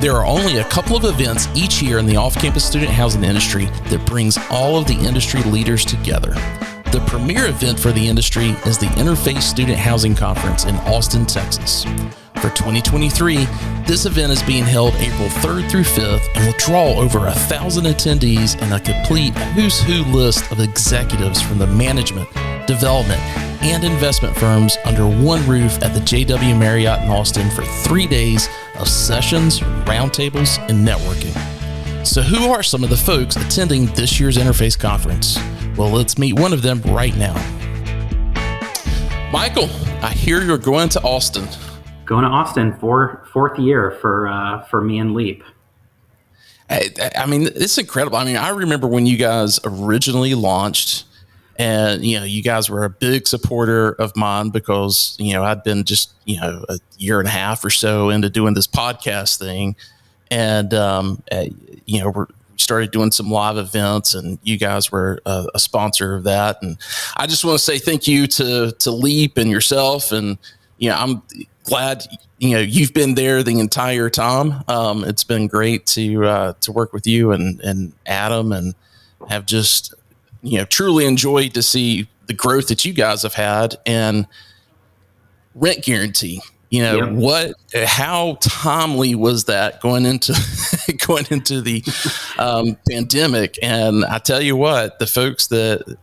There are only a couple of events each year in the off-campus student housing industry that brings all of the industry leaders together. The premier event for the industry is the Interface Student Housing Conference in Austin, Texas. For 2023, this event is being held April 3rd through 5th and will draw over 1,000 attendees and a complete who's who list of executives from the management, development, and investment firms under one roof at the JW Marriott in Austin for 3 days of sessions, roundtables, and networking. So who are some of the folks attending this year's Interface Conference? Well, let's meet one of them right now. Michael, I hear you're going to Austin. Going to Austin for fourth year for me and Leap. I mean, it's incredible. I mean, I remember when you guys originally launched, and you guys were a big supporter of mine because I'd been just a year and a half or so into doing this podcast thing, and we started doing some live events, and you guys were a sponsor of that. And I just want to say thank you to Leap and yourself, and I'm glad you've been there the entire time. It's been great to work with you and Adam, and have just truly enjoyed to see the growth that you guys have had. And rent guarantee, Yep. How timely was that going into the pandemic? And I tell you what, the folks that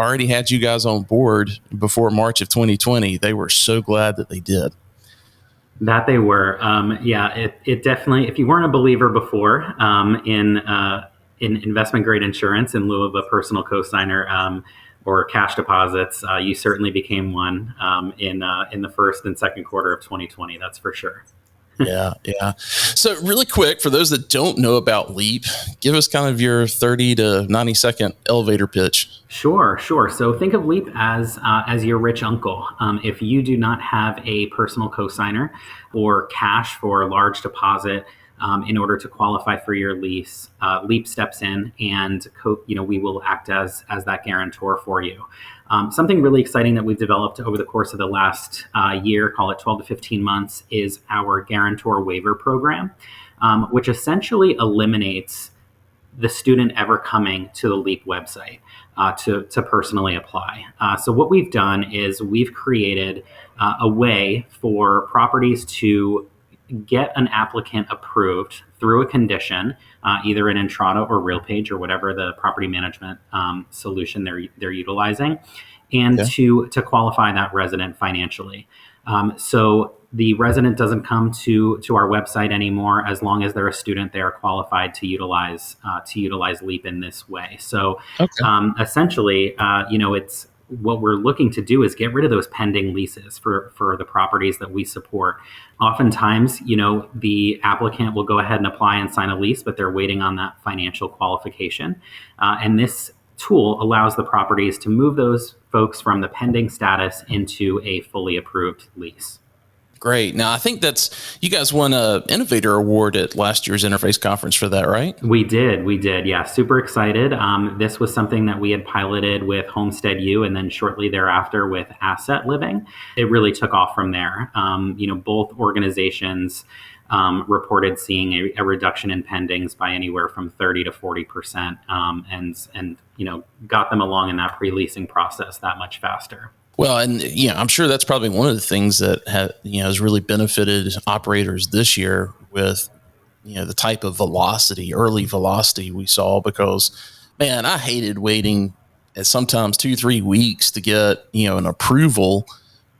already had you guys on board before March of 2020, they were so glad that they did. That they were. It definitely, if you weren't a believer before in investment grade insurance in lieu of a personal cosigner or cash deposits, you certainly became one in the first and second quarter of 2020. That's for sure. Yeah. So really quick, for those that don't know about Leap, give us kind of your 30 to 90 second elevator pitch. Sure. So think of Leap as your rich uncle. If you do not have a personal cosigner or cash for a large deposit in order to qualify for your lease, Leap steps in and we will act as that guarantor for you. Something really exciting that we've developed over the course of the last year, call it 12 to 15 months, is our guarantor waiver program, which essentially eliminates the student ever coming to the Leap website to personally apply. So what we've done is we've created a way for properties to get an applicant approved through a condition, either in Entrata or RealPage or whatever the property management solution they're utilizing, and to qualify that resident financially. So the resident doesn't come to our website anymore. As long as they're a student, they are qualified to utilize Leap in this way. So essentially, it's what we're looking to do is get rid of those pending leases for the properties that we support. Oftentimes, the applicant will go ahead and apply and sign a lease, but they're waiting on that financial qualification. And this tool allows the properties to move those folks from the pending status into a fully approved lease. Great. Now, I think you guys won an Innovator Award at last year's Interface Conference for that, right? We did. Yeah, super excited. This was something that we had piloted with Homestead U, and then shortly thereafter with Asset Living. It really took off from there. Both organizations reported seeing a reduction in pendings by anywhere from 30 to 40%, and got them along in that pre-leasing process that much faster. Well, and I'm sure that's probably one of the things that has really benefited operators this year with the type of early velocity we saw. Because, man, I hated waiting sometimes 2-3 weeks to get an approval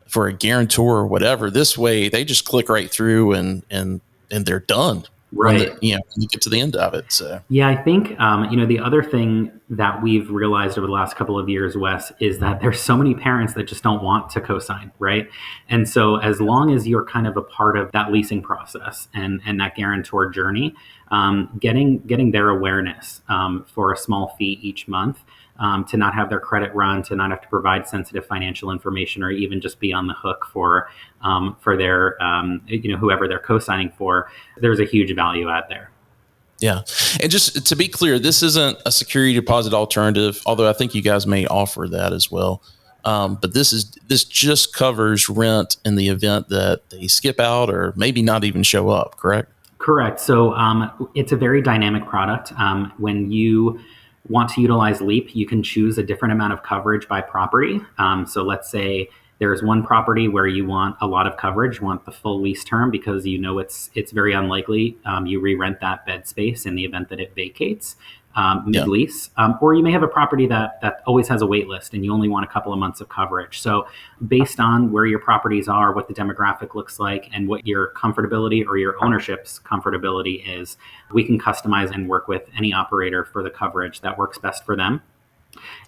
for a guarantor or whatever. This way, they just click right through and they're done. Right. When you get to the end of it. So yeah, I think the other thing that we've realized over the last couple of years, Wes, is that there's so many parents that just don't want to co-sign, right? And so as long as you're kind of a part of that leasing process and that guarantor journey, getting their awareness for a small fee each month, to not have their credit run, to not have to provide sensitive financial information, or even just be on the hook for their whoever they're co-signing for, there's a huge value add there. Yeah. And just to be clear, this isn't a security deposit alternative, although I think you guys may offer that as well. But this just covers rent in the event that they skip out or maybe not even show up, correct? Correct. So it's a very dynamic product. When you want to utilize Leap, you can choose a different amount of coverage by property. So let's say there's one property where you want a lot of coverage, you want the full lease term because you know it's very unlikely you re-rent that bed space in the event that it vacates Yeah. mid-lease. Or you may have a property that always has a wait list and you only want a couple of months of coverage. So based on where your properties are, what the demographic looks like, and what your comfortability or your ownership's comfortability is, we can customize and work with any operator for the coverage that works best for them.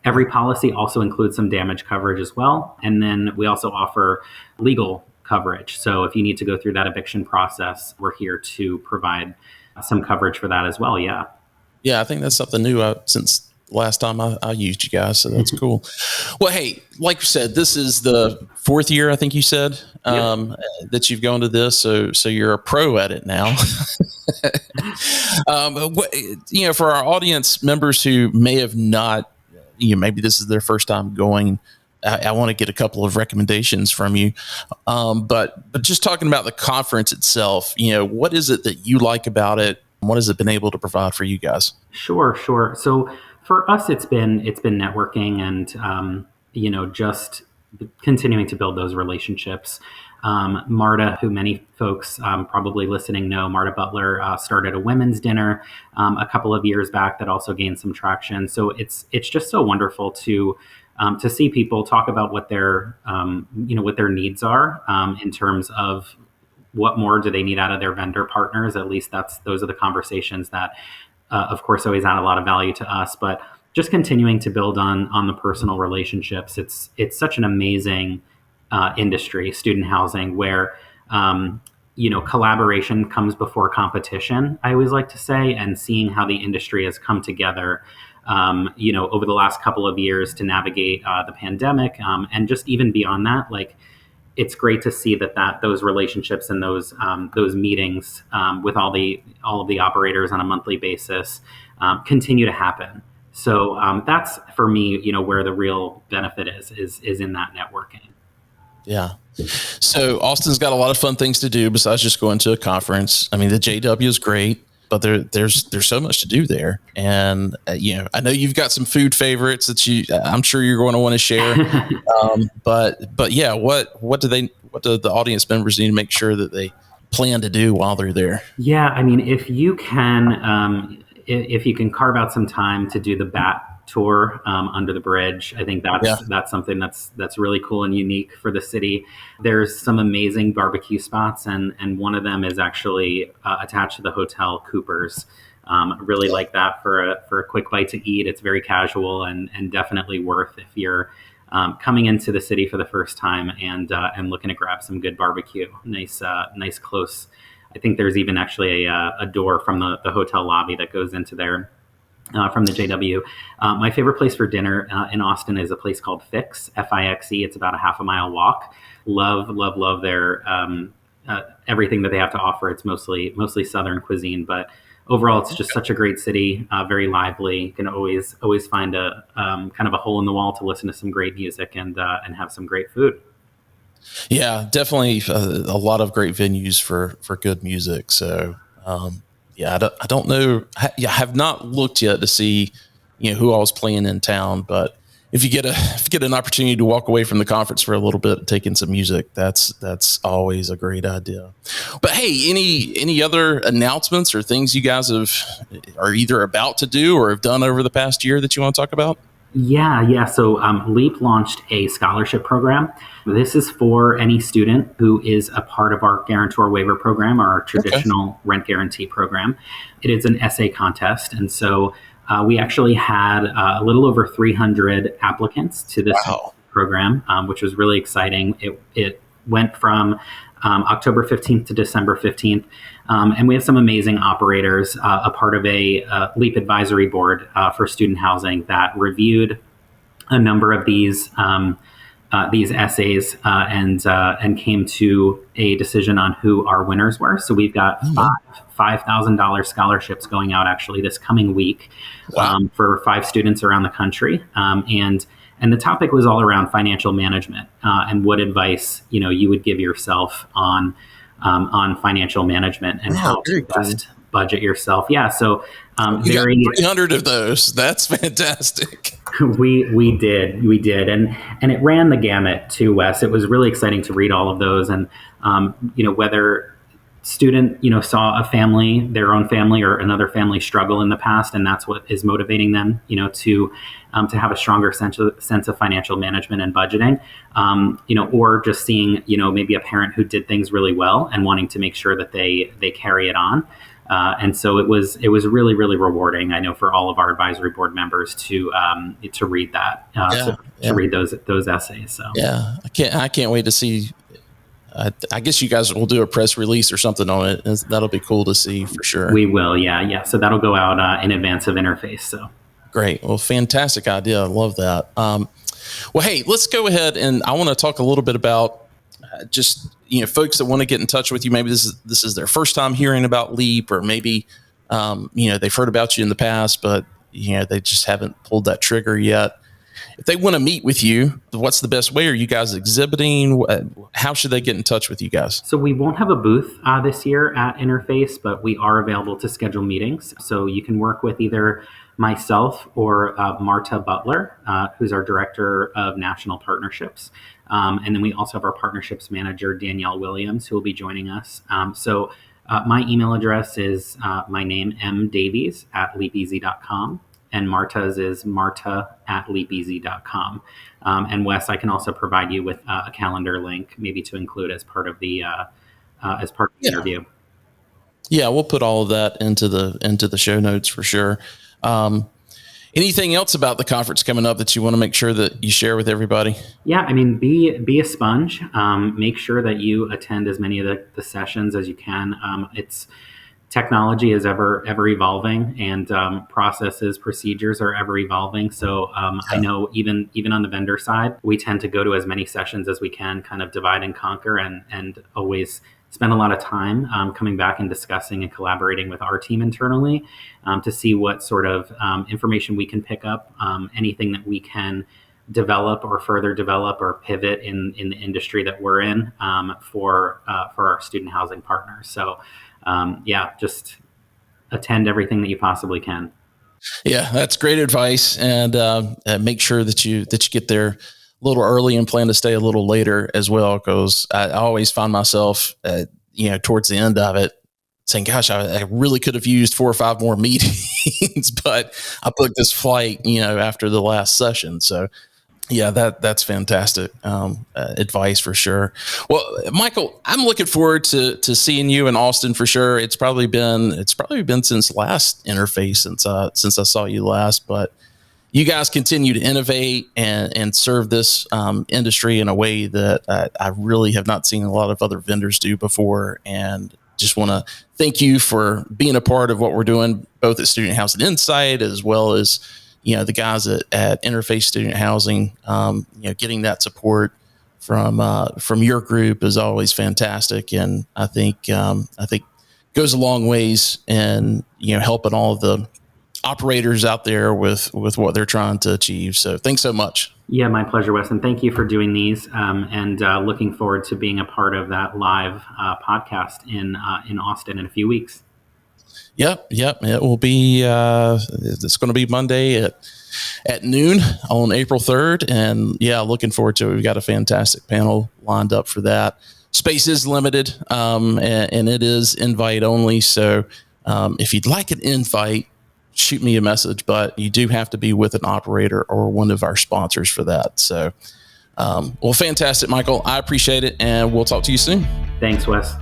Every policy also includes some damage coverage as well. And then we also offer legal coverage. So if you need to go through that eviction process, we're here to provide some coverage for that as well. Yeah. Yeah, I think that's something new since last time I used you guys. So that's cool. Well, hey, like you said, this is the fourth year, I think you said, Yep. that you've gone to this. So you're a pro at it now. For our audience members who may have not, maybe this is their first time going, I want to get a couple of recommendations from you. But just talking about the conference itself, what is it that you like about it? What has it been able to provide for you guys? Sure, sure. So for us, it's been networking and just continuing to build those relationships. Marta, who many folks probably listening know, Marta Butler started a women's dinner a couple of years back that also gained some traction. So it's just so wonderful to see people talk about what what their needs are in terms of what more do they need out of their vendor partners. At least those are the conversations that of course always add a lot of value to us, but just continuing to build on the personal relationships. It's such an amazing industry, student housing, where collaboration comes before competition, I always like to say, and seeing how the industry has come together over the last couple of years to navigate the pandemic, and just even beyond that, like it's great to see that those relationships and those meetings with all of the operators on a monthly basis continue to happen. So that's for me, where the real benefit is in that networking. Yeah. So Austin's got a lot of fun things to do besides just going to a conference. I mean, the JW is great, but there's so much to do there. And I know you've got some food favorites that I'm sure you're going to want to share. But yeah, what do the audience members need to make sure that they plan to do while they're there? Yeah, I mean, if you can carve out some time to do the bat tour under the bridge, I think that's something that's really cool and unique for the city. There's some amazing barbecue spots, and one of them is actually attached to the Hotel Coopers. Really like that for a quick bite to eat. It's very casual and definitely worth if you're coming into the city for the first time and looking to grab some good barbecue. Nice close. I think there's even actually a door from the hotel lobby that goes into there from the JW. My favorite place for dinner in Austin is a place called Fix, Fixe. It's about a half a mile walk. Love their everything that they have to offer. It's mostly Southern cuisine, but overall, it's just such a great city, very lively. You can always find a kind of a hole in the wall to listen to some great music and have some great food. Yeah, definitely a lot of great venues for good music. So I don't know. I have not looked yet to see who all was playing in town, but if you get an opportunity to walk away from the conference for a little bit, and take in some music, that's always a great idea. But hey, any other announcements or things you guys are either about to do or have done over the past year that you want to talk about? Yeah. So LEAP launched a scholarship program. This is for any student who is a part of our guarantor waiver program, our traditional rent guarantee program. It is an essay contest, and so we actually had a little over 300 applicants to this program, which was really exciting. It went from October 15th to December 15th. And we have some amazing operators, a part of a LEAP advisory board for student housing that reviewed a number of these essays and came to a decision on who our winners were. So we've got $5,000 scholarships going out actually this coming week for 5 students around the country. And the topic was all around financial management and what advice you would give yourself on on financial management and how to best budget yourself. Yeah. So you got 300 of those. That's fantastic. We did, and it ran the gamut too, Wes. It was really exciting to read all of those, and whether student saw a family, their own family or another family struggle in the past, and that's what is motivating them to have a stronger sense of financial management and budgeting, or just seeing maybe a parent who did things really well and wanting to make sure that they carry it on. And so it was really, really rewarding, I know, for all of our advisory board members to read that, to read those essays. So yeah, I can't wait to see. I guess you guys will do a press release or something on it. That'll be cool to see for sure. We will, yeah. So that'll go out in advance of Interface. So great. Well, fantastic idea. I love that. Well, hey, let's go ahead and I want to talk a little bit about just folks that want to get in touch with you. Maybe this is their first time hearing about LEAP, or maybe they've heard about you in the past, but they just haven't pulled that trigger yet. If they want to meet with you, what's the best way? Are you guys exhibiting? How should they get in touch with you guys? So we won't have a booth this year at Interface, but we are available to schedule meetings. So you can work with either myself or Marta Butler, who's our Director of National Partnerships. And then we also have our Partnerships Manager, Danielle Williams, who will be joining us. So my email address is my name, mdavies@leapeasy.com. And Marta's is marta@leapeasy.com. And Wes, I can also provide you with a calendar link, maybe to include as part of the interview. Yeah, we'll put all of that into the show notes for sure. Anything else about the conference coming up that you want to make sure that you share with everybody? Yeah, I mean, be a sponge. Make sure that you attend as many of the sessions as you can. Technology is ever evolving, and procedures are ever evolving. So I know even on the vendor side, we tend to go to as many sessions as we can, kind of divide and conquer, and always spend a lot of time coming back and discussing and collaborating with our team internally to see what sort of information we can pick up, anything that we can develop or further develop or pivot in the industry that we're in for our student housing partners. So just attend everything that you possibly can. Yeah, that's great advice, and make sure that you get there a little early and plan to stay a little later as well, because I always find myself towards the end of it saying, gosh, I really could have used 4 or 5 more meetings, but I booked this flight after the last session. So yeah, that's fantastic advice for sure. Well, Michael, I'm looking forward to seeing you in Austin for sure. It's probably been since last Interface since I saw you last, but you guys continue to innovate and serve this industry in a way that I really have not seen a lot of other vendors do before. And just want to thank you for being a part of what we're doing, both at Student Housing Insight as well as the guys at Interface Student Housing. Getting that support from your group is always fantastic, and I think goes a long ways in helping all of the operators out there with what they're trying to achieve. So thanks so much. Yeah, my pleasure, Wes, and thank you for doing these. And looking forward to being a part of that live podcast in Austin in a few weeks. Yep. It will be. It's going to be Monday at noon on April 3rd, and looking forward to it. We've got a fantastic panel lined up for that. Space is limited, and it is invite only. So if you'd like an invite, shoot me a message. But you do have to be with an operator or one of our sponsors for that. So, fantastic, Michael. I appreciate it, and we'll talk to you soon. Thanks, Wes.